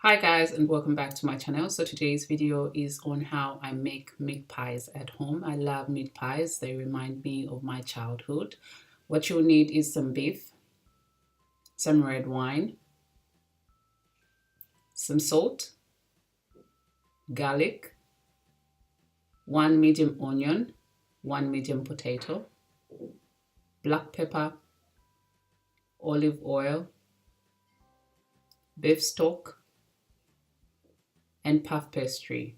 Hi guys, and welcome back to my channel. So today's video is on how I make meat pies at home. I love meat pies. They remind me of my childhood. What you'll need is some beef, some red wine, some salt, garlic, one medium onion, one medium potato, black pepper, olive oil, beef stock, and puff pastry.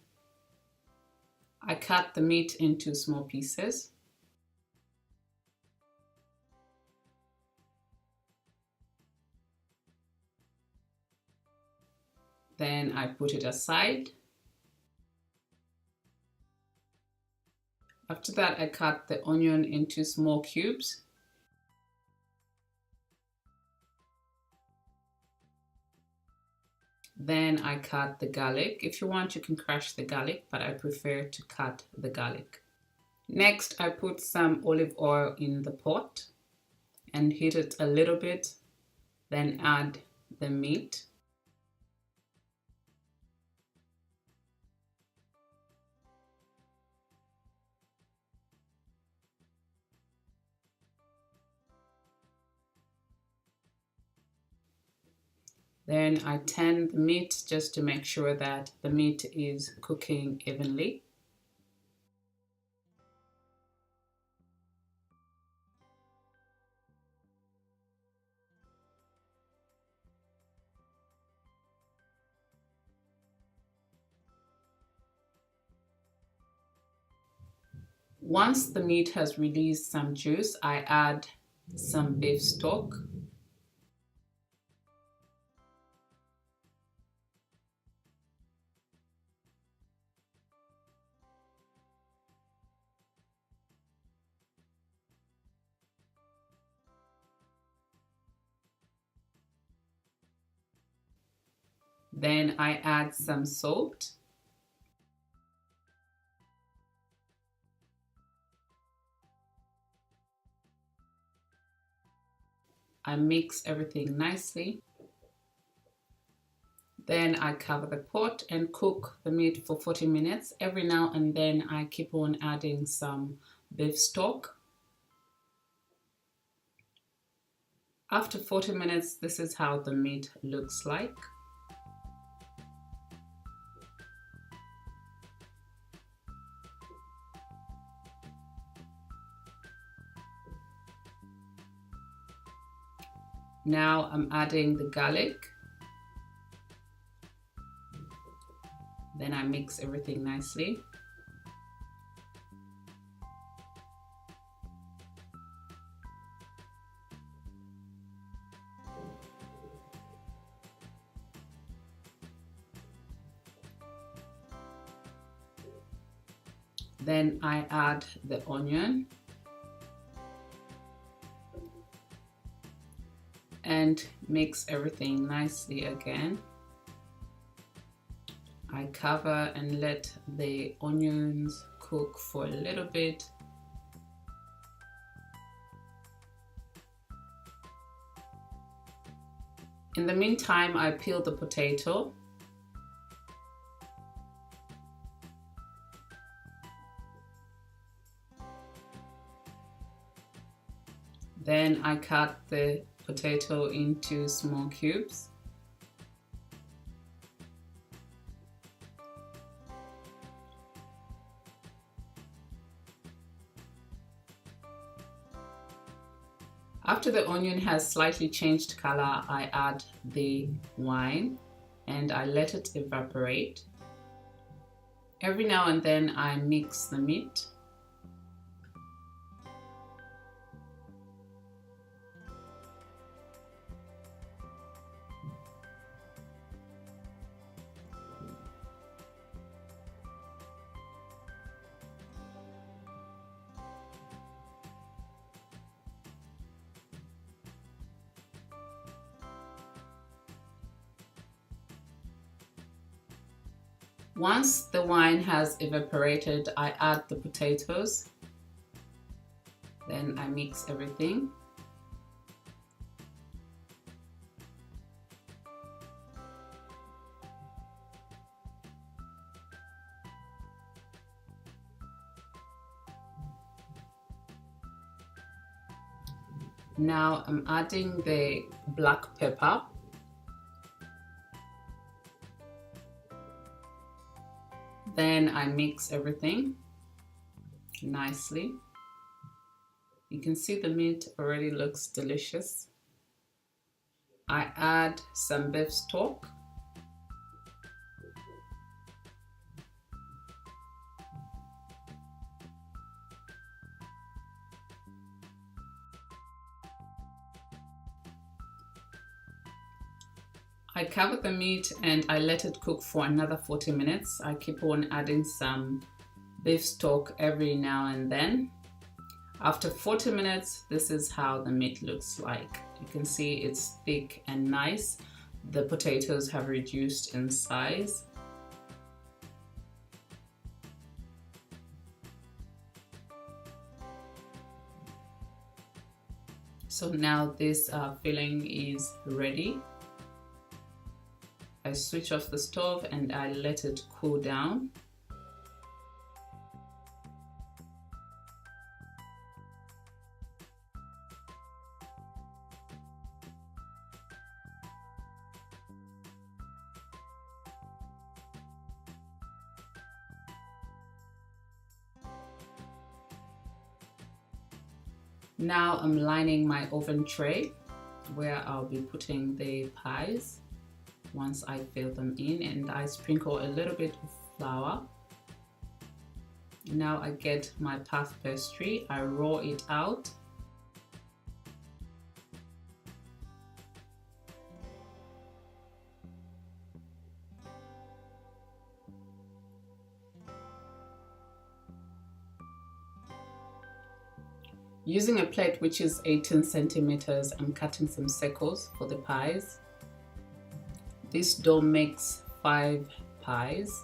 I cut the meat into small pieces. Then I put it aside. After that, I cut the onion into small cubes. Then I cut the garlic. If you want, you can crush the garlic, but I prefer to cut the garlic. Next, I put some olive oil in the pot and heat it a little bit, then add the meat. Then I turn the meat just to make sure that the meat is cooking evenly. Once the meat has released some juice, I add some beef stock. Then I add some salt. I mix everything nicely. Then I cover the pot and cook the meat for 40 minutes. Every now and then I keep on adding some beef stock. After 40 minutes, this is how the meat looks like. Now I'm adding the garlic. Then I mix everything nicely. Then I add the onion and mix everything nicely again. I cover and let the onions cook for a little bit. In the meantime, I peel the potato. Then I cut the potato into small cubes. After the onion has slightly changed color, I add the wine and I let it evaporate. Every now and then I mix the meat. Once the wine has evaporated, I add the potatoes. Then I mix everything. Now I'm adding the black pepper. Then I mix everything nicely. You can see the meat already looks delicious. I add some beef stock. I cover the meat and I let it cook for another 40 minutes. I keep on adding some beef stock every now and then. After 40 minutes, this is how the meat looks like. You can see it's thick and nice. The potatoes have reduced in size. So now this filling is ready. I switch off the stove and I let it cool down. Now I'm lining my oven tray where I'll be putting the pies once I fill them in, and I sprinkle a little bit of flour. Now I get my puff pastry, I roll it out. Using a plate which is 18 centimeters, I'm cutting some circles for the pies. This dough makes 5 pies.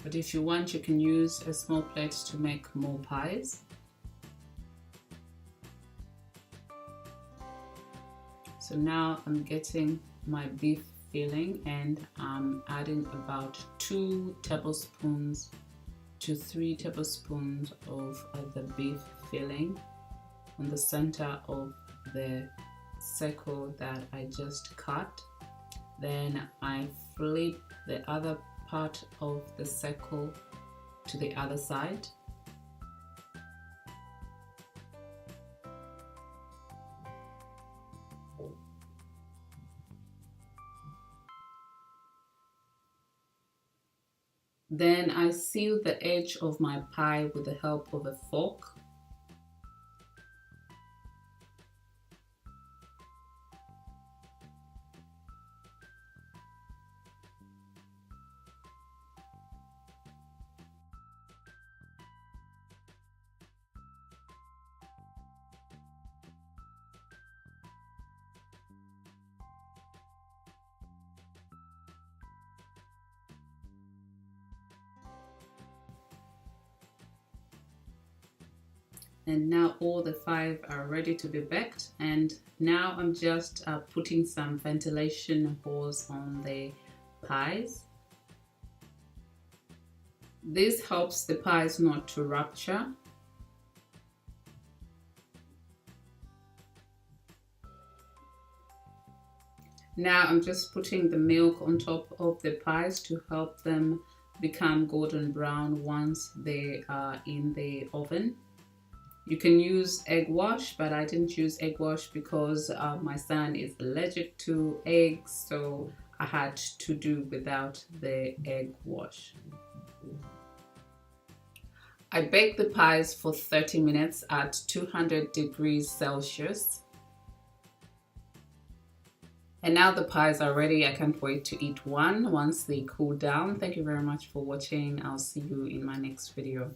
But if you want, you can use a small plate to make more pies. So now I'm getting my beef filling and I'm adding about 2 tablespoons to 3 tablespoons of the beef filling on the center of the circle that I just cut. Then I flip the other part of the circle to the other side. Then I seal the edge of my pie with the help of a fork. And now all the 5 are ready to be baked, and now I'm just putting some ventilation holes on the pies. This helps the pies not to rupture. Now I'm just putting the milk on top of the pies to help them become golden brown once they are in the oven. You can use egg wash, but I didn't use egg wash because my son is allergic to eggs, so I had to do without the egg wash. I baked the pies for 30 minutes at 200 degrees Celsius. And now the pies are ready. I can't wait to eat one once they cool down. Thank you very much for watching. I'll see you in my next video.